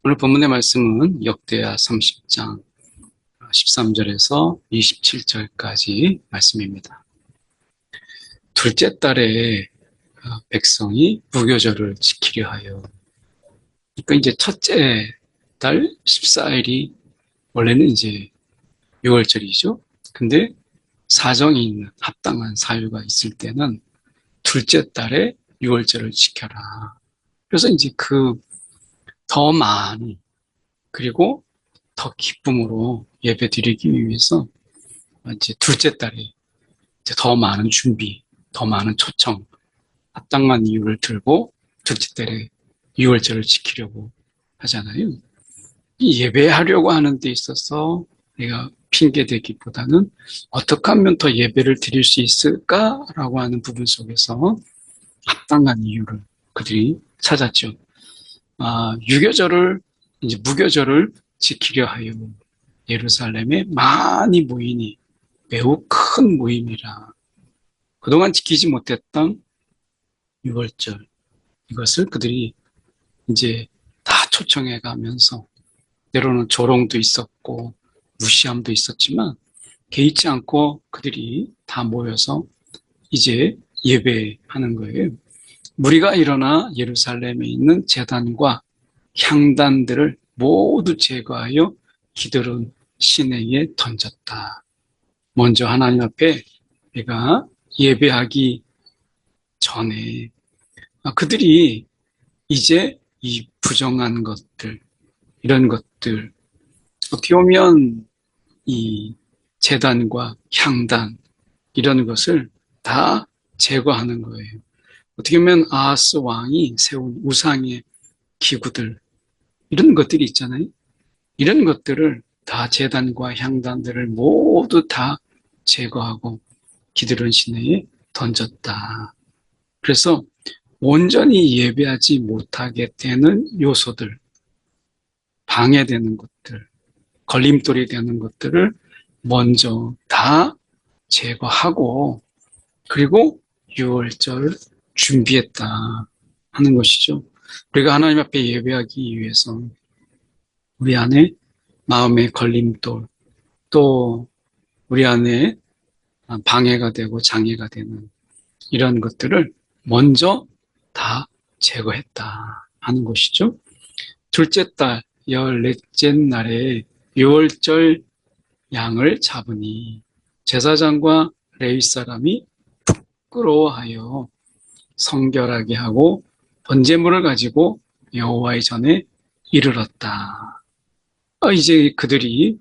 오늘 본문의 말씀은 역대하 30장 13절에서 27절까지 말씀입니다. 둘째 달에 백성이 무교절을 지키려 하여. 그러니까 이제 첫째 달 14일이 원래는 이제 6월절이죠. 근데 사정이 있는 합당한 사유가 있을 때는 둘째 달에 6월절을 지켜라. 그래서 이제 그 더 많은 그리고 더 기쁨으로 예배 드리기 위해서 이제 둘째 달에 이제 더 많은 준비, 더 많은 초청, 합당한 이유를 들고 둘째 달에 6월절을 지키려고 하잖아요. 이 예배하려고 하는 데 있어서 내가 핑계대기보다는 어떻게 하면 더 예배를 드릴 수 있을까라고 하는 부분 속에서 합당한 이유를 그들이 찾았죠. 유교절을 이제 무교절을 지키려 하여 예루살렘에 많이 모이니 매우 큰 모임이라. 그동안 지키지 못했던 6월절 이것을 그들이 이제 다 초청해 가면서 때로는 조롱도 있었고 무시함도 있었지만 개의치 않고 그들이 다 모여서 이제 예배하는 거예요. 무리가 일어나 예루살렘에 있는 제단과 향단들을 모두 제거하여 기드론 시내에 던졌다. 먼저 하나님 앞에 내가 예배하기 전에 그들이 이제 이 부정한 것들, 이런 것들, 어떻게 보면 이 제단과 향단 이런 것을 다 제거하는 거예요. 어떻게 보면 아하스 왕이 세운 우상의 기구들 이런 것들이 있잖아요. 이런 것들을 다 제단과 향단들을 모두 다 제거하고 기드론 시내에 던졌다. 그래서 온전히 예배하지 못하게 되는 요소들, 방해되는 것들, 걸림돌이 되는 것들을 먼저 다 제거하고 그리고 6월절 준비했다 하는 것이죠. 우리가 하나님 앞에 예배하기 위해서 우리 안에 마음의 걸림돌 또 우리 안에 방해가 되고 장애가 되는 이런 것들을 먼저 다 제거했다 하는 것이죠. 둘째 달 14째 날에 6월절 양을 잡으니 제사장과 레위 사람이 부끄러워하여 성결하게 하고 번제물을 가지고 여호와의 전에 이르렀다. 이제 그들이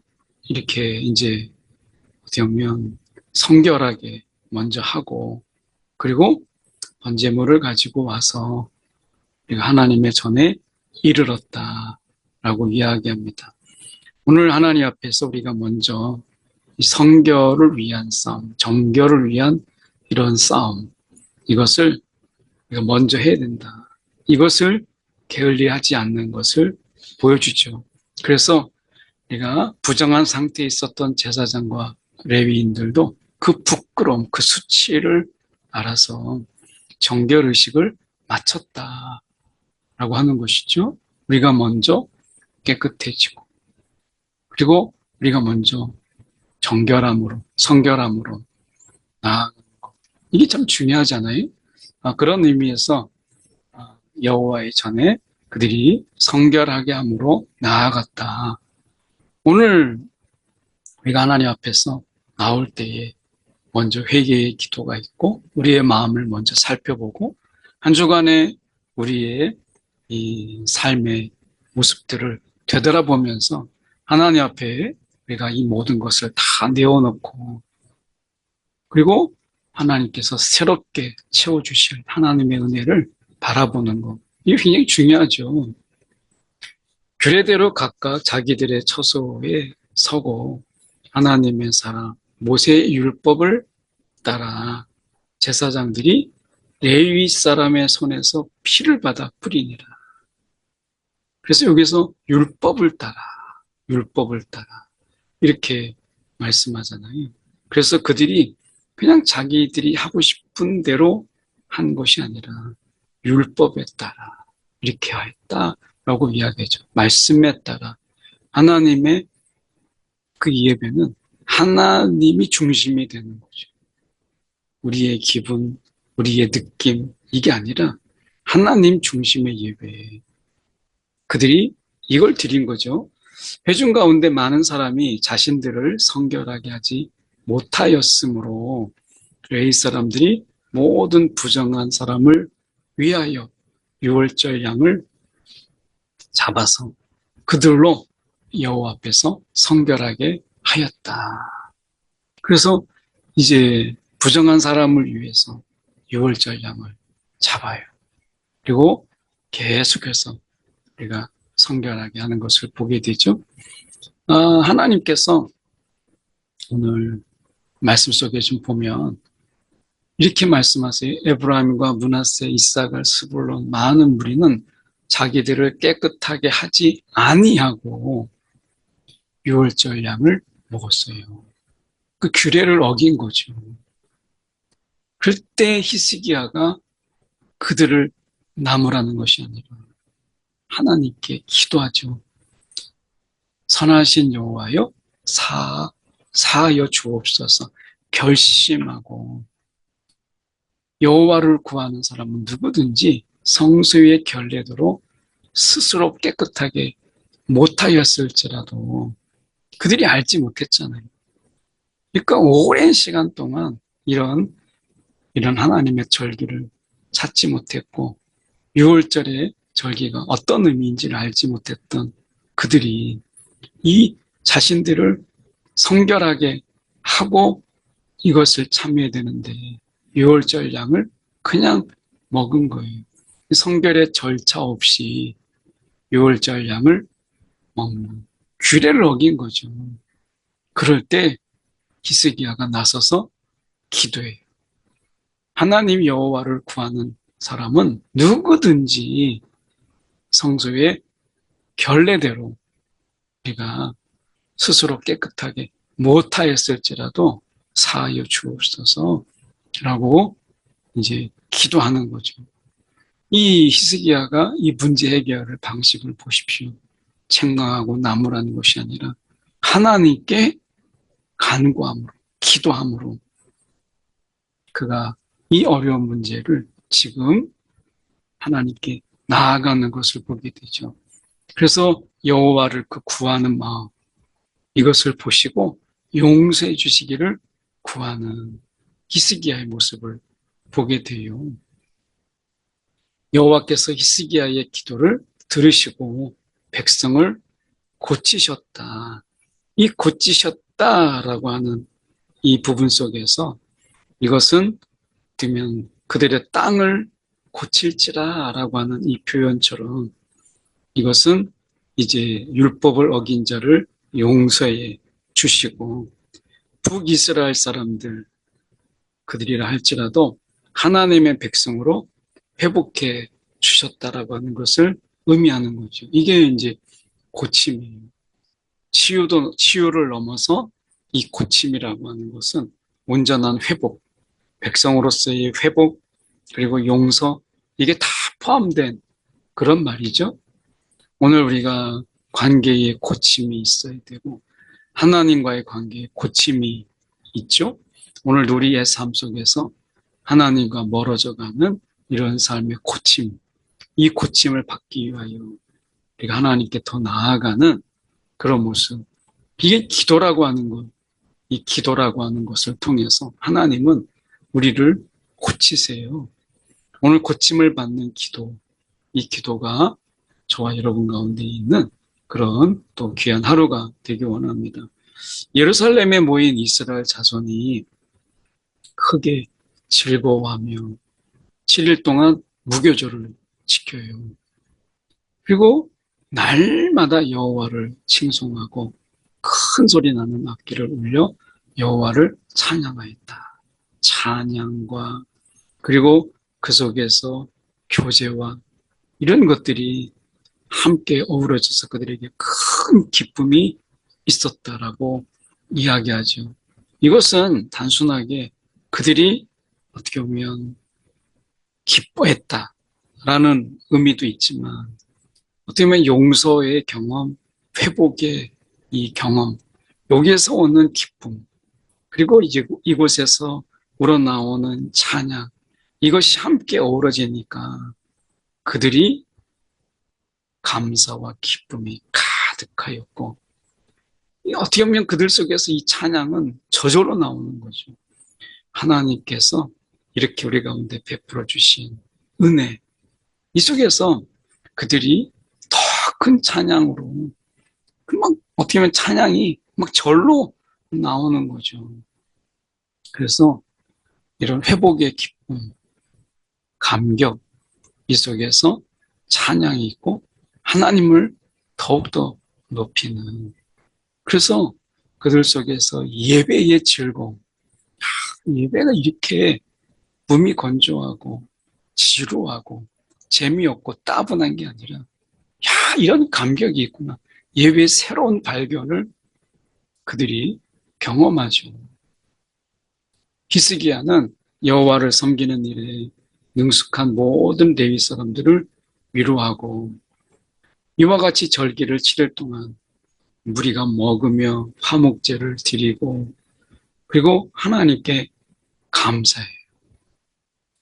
이렇게 이제 어떻게 보면 성결하게 먼저 하고 그리고 번제물을 가지고 와서 하나님의 전에 이르렀다라고 이야기합니다. 오늘 하나님 앞에서 우리가 먼저 성결을 위한 싸움, 정결을 위한 이런 싸움 이것을 우리가 먼저 해야 된다. 이것을 게을리하지 않는 것을 보여주죠. 그래서 우리가 부정한 상태에 있었던 제사장과 레위인들도 그 부끄러움, 그 수치를 알아서 정결의식을 마쳤다라고 하는 것이죠. 우리가 먼저 깨끗해지고 그리고 우리가 먼저 정결함으로, 성결함으로 나아가는 것. 이게 참 중요하잖아요. 그런 의미에서 여호와의 전에 그들이 성결하게 함으로 나아갔다. 오늘 우리가 하나님 앞에서 나올 때에 먼저 회개의 기도가 있고 우리의 마음을 먼저 살펴보고 한 주간의 우리의 이 삶의 모습들을 되돌아보면서 하나님 앞에 우리가 이 모든 것을 다 내어놓고 그리고 하나님께서 새롭게 채워주실 하나님의 은혜를 바라보는 것. 이게 굉장히 중요하죠. 규례대로 각각 자기들의 처소에 서고 하나님의 사랑, 모세의 율법을 따라 제사장들이 레위 사람의 손에서 피를 받아 뿌리니라. 그래서 여기서 율법을 따라 이렇게 말씀하잖아요. 그래서 그들이 그냥 자기들이 하고 싶은 대로 한 것이 아니라 율법에 따라 이렇게 하였다 라고 이야기하죠. 말씀에 따라 하나님의 그 예배는 하나님이 중심이 되는 거죠. 우리의 기분, 우리의 느낌 이게 아니라 하나님 중심의 예배. 그들이 이걸 드린 거죠. 회중 가운데 많은 사람이 자신들을 성결하게 하지 못하였으므로 레위 사람들이 모든 부정한 사람을 위하여 유월절 양을 잡아서 그들로 여호와 앞에서 성결하게 하였다. 그래서 이제 부정한 사람을 위해서 유월절 양을 잡아요. 그리고 계속해서 우리가 성결하게 하는 것을 보게 되죠. 하나님께서 오늘 말씀 속에 좀 보면 이렇게 말씀하세요. 에브라임과 므낫세, 이삭을, 스불론 많은 무리는 자기들을 깨끗하게 하지 아니하고 유월절 양을 먹었어요. 그 규례를 어긴 거죠. 그때 히스기야가 그들을 나무라는 것이 아니라 하나님께 기도하죠. 선하신 여호와여 사하여 주옵소서. 결심하고 여호와를 구하는 사람은 누구든지 성소의 결례대로 스스로 깨끗하게 못하였을지라도 그들이 알지 못했잖아요. 그러니까 오랜 시간 동안 이런 하나님의 절기를 찾지 못했고 6월절의 절기가 어떤 의미인지를 알지 못했던 그들이 이 자신들을 성결하게 하고 이것을 참여해야 되는데 6월절 양을 그냥 먹은 거예요. 성결의 절차 없이 6월절 양을 먹는 규례를 어긴 거죠. 그럴 때 히스기야가 나서서 기도해요. 하나님 여호와를 구하는 사람은 누구든지 성소의 결례대로 우리가 스스로 깨끗하게 못하였을지라도 사하여 주옵소서 라고 이제 기도하는 거죠. 이 히스기야가 이 문제 해결의 방식을 보십시오. 책망하고 나무라는 것이 아니라 하나님께 간구함으로 기도함으로 그가 이 어려운 문제를 지금 하나님께 나아가는 것을 보게 되죠. 그래서 여호와를 그 구하는 마음 이것을 보시고 용서해 주시기를 구하는 히스기야의 모습을 보게 돼요. 여호와께서 히스기야의 기도를 들으시고 백성을 고치셨다. 이 고치셨다라고 하는 이 부분 속에서 이것은 되면 그들의 땅을 고칠지라라고 하는 이 표현처럼 이것은 이제 율법을 어긴 자를 용서해 주시고 북이스라엘 사람들 그들이라 할지라도 하나님의 백성으로 회복해 주셨다라고 하는 것을 의미하는 거죠. 이게 이제 고침이에요. 치유를 넘어서 이 고침이라고 하는 것은 온전한 회복, 백성으로서의 회복, 그리고 용서, 이게 다 포함된 그런 말이죠. 오늘 우리가 관계에 고침이 있어야 되고 하나님과의 관계에 고침이 있죠. 오늘 우리의 삶 속에서 하나님과 멀어져가는 이런 삶의 고침, 이 고침을 받기 위하여 우리가 하나님께 더 나아가는 그런 모습. 이게 기도라고 하는 것, 이 기도라고 하는 것을 통해서 하나님은 우리를 고치세요. 오늘 고침을 받는 기도, 이 기도가 저와 여러분 가운데 있는 그런 또 귀한 하루가 되기 원합니다. 예루살렘에 모인 이스라엘 자손이 크게 즐거워하며 7일 동안 무교절을 지켜요. 그리고 날마다 여호와를 칭송하고 큰 소리 나는 악기를 울려 여호와를 찬양하였다. 찬양과 그리고 그 속에서 교제와 이런 것들이 함께 어우러져서 그들에게 큰 기쁨이 있었다라고 이야기하죠. 이것은 단순하게 그들이 어떻게 보면 기뻐했다라는 의미도 있지만 어떻게 보면 용서의 경험, 회복의 이 경험, 여기에서 오는 기쁨, 그리고 이제 이곳에서 우러나오는 찬양, 이것이 함께 어우러지니까 그들이 감사와 기쁨이 가득하였고, 어떻게 보면 그들 속에서 이 찬양은 저절로 나오는 거죠. 하나님께서 이렇게 우리 가운데 베풀어 주신 은혜, 이 속에서 그들이 더 큰 찬양으로, 막 어떻게 보면 찬양이 막 절로 나오는 거죠. 그래서 이런 회복의 기쁨, 감격, 이 속에서 찬양이 있고 하나님을 더욱더 높이는, 그래서 그들 속에서 예배의 즐거움, 예배가 이렇게 몸이 건조하고 지루하고 재미없고 따분한 게 아니라, 야, 이런 감격이 있구나. 예배의 새로운 발견을 그들이 경험하죠. 히스기야는 여호와를 섬기는 일에 능숙한 모든 레위 사람들을 위로하고, 이와 같이 절기를 치를 동안 무리가 먹으며 화목제를 드리고, 그리고 하나님께 감사해요.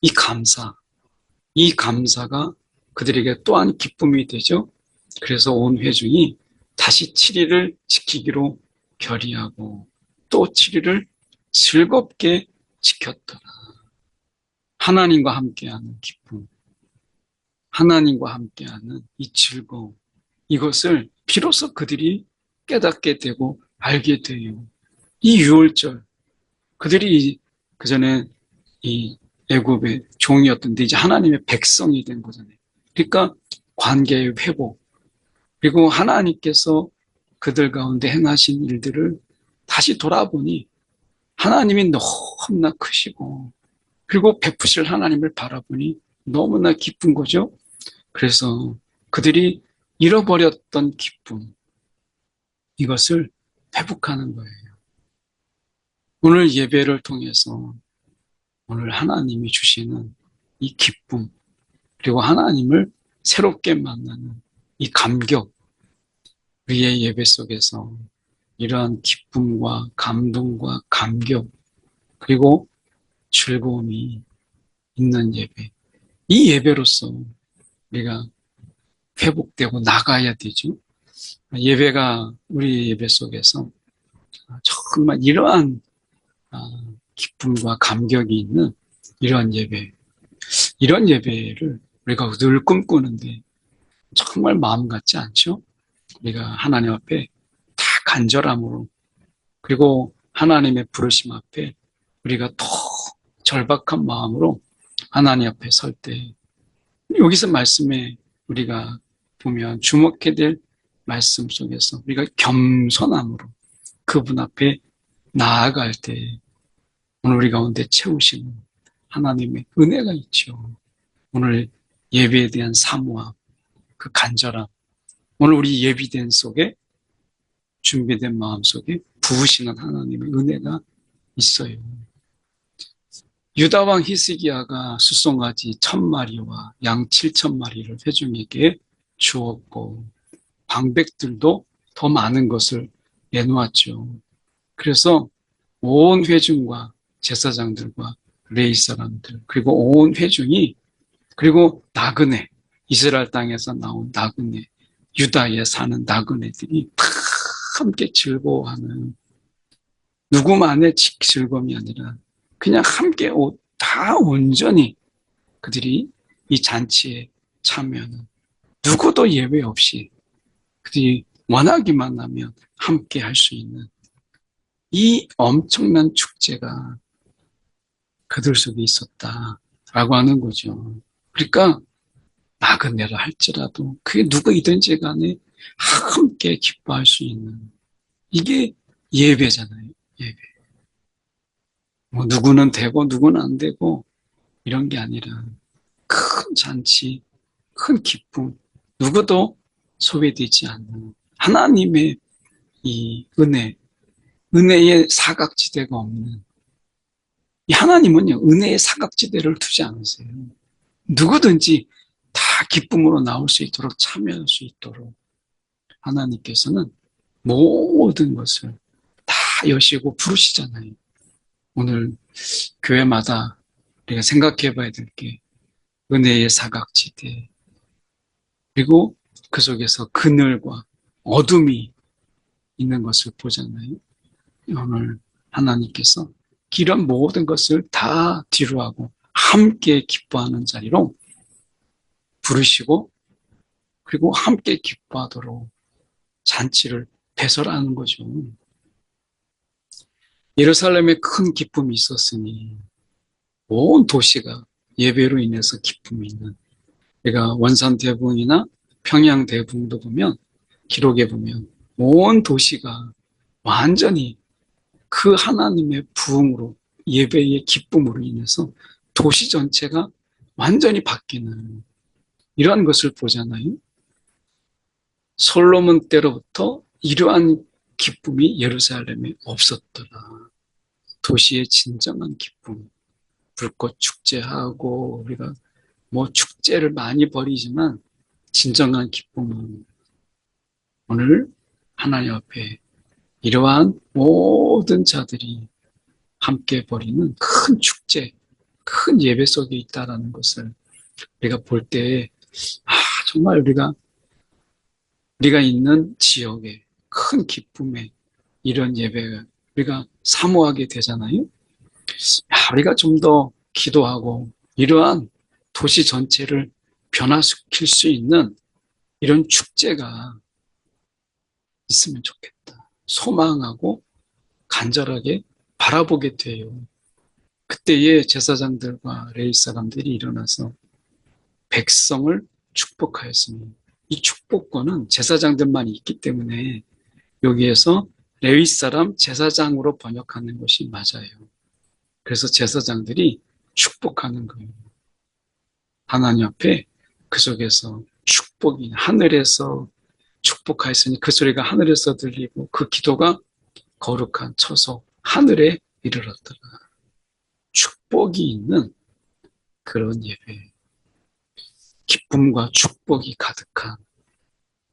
이 감사, 이 감사가 그들에게 또한 기쁨이 되죠. 그래서 온 회중이 다시 7일을 지키기로 결의하고 또 7일을 즐겁게 지켰더라. 하나님과 함께하는 기쁨, 하나님과 함께하는 이 즐거움, 이것을 비로소 그들이 깨닫게 되고 알게 돼요. 이 유월절, 그들이 그전에 이 애굽의 종이었던데 이제 하나님의 백성이 된 거잖아요. 그러니까 관계의 회복, 그리고 하나님께서 그들 가운데 행하신 일들을 다시 돌아보니 하나님이 너무나 크시고, 그리고 베푸실 하나님을 바라보니 너무나 기쁜 거죠. 그래서 그들이 잃어버렸던 기쁨, 이것을 회복하는 거예요. 오늘 예배를 통해서 오늘 하나님이 주시는 이 기쁨, 그리고 하나님을 새롭게 만나는 이 감격, 우리의 예배 속에서 이러한 기쁨과 감동과 감격, 그리고 즐거움이 있는 예배, 이 예배로서 우리가 회복되고 나가야 되죠. 예배가 우리 예배 속에서 정말 이러한 기쁨과 감격이 있는 이러한 예배, 이런 예배를 우리가 늘 꿈꾸는데 정말 마음 같지 않죠? 우리가 하나님 앞에 다 간절함으로, 그리고 하나님의 부르심 앞에 우리가 더 절박한 마음으로 하나님 앞에 설 때, 여기서 말씀에 우리가 보면 주목해야 될 말씀 속에서 우리가 겸손함으로 그분 앞에 나아갈 때 오늘 우리 가운데 채우시는 하나님의 은혜가 있죠. 오늘 예배에 대한 사모함, 그 간절함, 오늘 우리 예비된 속에, 준비된 마음 속에 부으시는 하나님의 은혜가 있어요. 유다 왕 히스기야가 숫송아지 1000마리와 양 7000마리를 회중에게 주었고 방백들도 더 많은 것을 내놓았죠. 그래서 온 회중과 제사장들과 레위 사람들, 그리고 온 회중이, 그리고 나그네, 이스라엘 땅에서 나온 나그네, 유다에 사는 나그네들이 다 함께 즐거워하는, 누구만의 즐거움이 아니라 그냥 함께 다 온전히 그들이 이 잔치에 참여하는, 누구도 예외 없이 그들이 원하기만 하면 함께 할 수 있는 이 엄청난 축제가 그들 속에 있었다라고 하는 거죠. 그러니까 나그네라 할지라도 그게 누구이든지 간에 함께 기뻐할 수 있는, 이게 예배잖아요. 예배. 뭐 누구는 되고 누구는 안 되고 이런 게 아니라 큰 잔치, 큰 기쁨, 누구도 소외되지 않는 하나님의 이 은혜, 은혜의 사각지대가 없는, 이 하나님은요, 은혜의 사각지대를 두지 않으세요. 누구든지 다 기쁨으로 나올 수 있도록 참여할 수 있도록 하나님께서는 모든 것을 다 여시고 부르시잖아요. 오늘 교회마다 우리가 생각해 봐야 될 게 은혜의 사각지대, 그리고 그 속에서 그늘과 어둠이 있는 것을 보잖아요. 오늘 하나님께서 이런 모든 것을 다 뒤로하고 함께 기뻐하는 자리로 부르시고, 그리고 함께 기뻐하도록 잔치를 배설하는 거죠. 예루살렘에 큰 기쁨이 있었으니 온 도시가 예배로 인해서 기쁨이 있는, 우리가 원산 대붕이나 평양 대붕도 보면, 기록에 보면 온 도시가 완전히 그 하나님의 부흥으로, 예배의 기쁨으로 인해서 도시 전체가 완전히 바뀌는 이러한 것을 보잖아요. 솔로몬 때로부터 이러한 기쁨이 예루살렘에 없었더라. 도시의 진정한 기쁨, 불꽃 축제하고 우리가 축제를 많이 벌이지만 진정한 기쁨은 오늘 하나님 앞에 이러한 모든 자들이 함께 벌이는 큰 축제, 큰 예배 속에 있다라는 것을 우리가 볼 때, 정말 우리가 있는 지역에 큰 기쁨에 이런 예배가 우리가 사모하게 되잖아요. 우리가 좀 더 기도하고 이러한 도시 전체를 변화시킬 수 있는 이런 축제가 있으면 좋겠다. 소망하고 간절하게 바라보게 돼요. 그때의 제사장들과 레위 사람들이 일어나서 백성을 축복하였으니, 이 축복권은 제사장들만 있기 때문에 여기에서 레위 사람 제사장으로 번역하는 것이 맞아요. 그래서 제사장들이 축복하는 거예요. 하나님 앞에 그 속에서 축복이 하늘에서 축복하였으니 그 소리가 하늘에서 들리고 그 기도가 거룩한 처소 하늘에 이르렀더라. 축복이 있는 그런 예배, 기쁨과 축복이 가득한,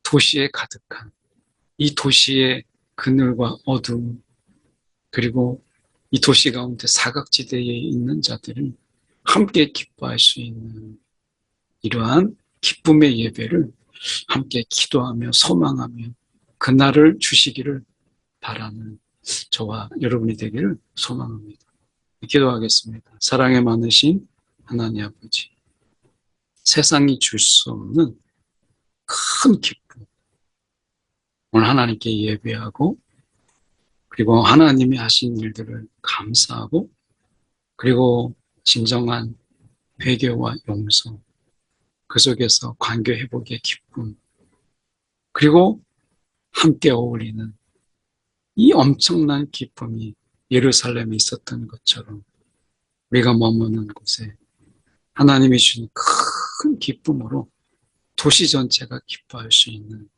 도시에 가득한, 이 도시의 그늘과 어둠, 그리고 이 도시 가운데 사각지대에 있는 자들은 함께 기뻐할 수 있는 이러한 기쁨의 예배를 함께 기도하며 소망하며 그날을 주시기를 바라는 저와 여러분이 되기를 소망합니다. 기도하겠습니다. 사랑에 많으신 하나님 아버지, 세상이 줄 수 없는 큰 기쁨, 오늘 하나님께 예배하고, 그리고 하나님이 하신 일들을 감사하고, 그리고 진정한 회개와 용서, 그 속에서 관계 회복의 기쁨, 그리고 함께 어울리는 이 엄청난 기쁨이 예루살렘에 있었던 것처럼 우리가 머무는 곳에 하나님이 주신 큰 기쁨으로 도시 전체가 기뻐할 수 있는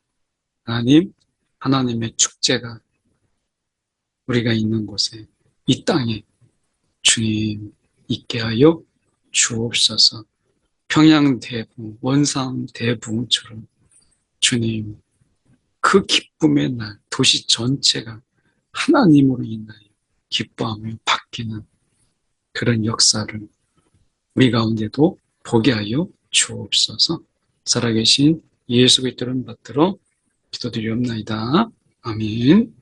하나님의 축제가 우리가 있는 곳에, 이 땅에 주님 있게 하여 주옵소서. 평양대붕, 원산대붕처럼 주님 그 기쁨의 날 도시 전체가 하나님으로 인하여 기뻐하며 바뀌는 그런 역사를 우리 가운데도 보게 하여 주옵소서. 살아계신 예수 그리스도를 받들어 기도드리옵나이다. 아멘.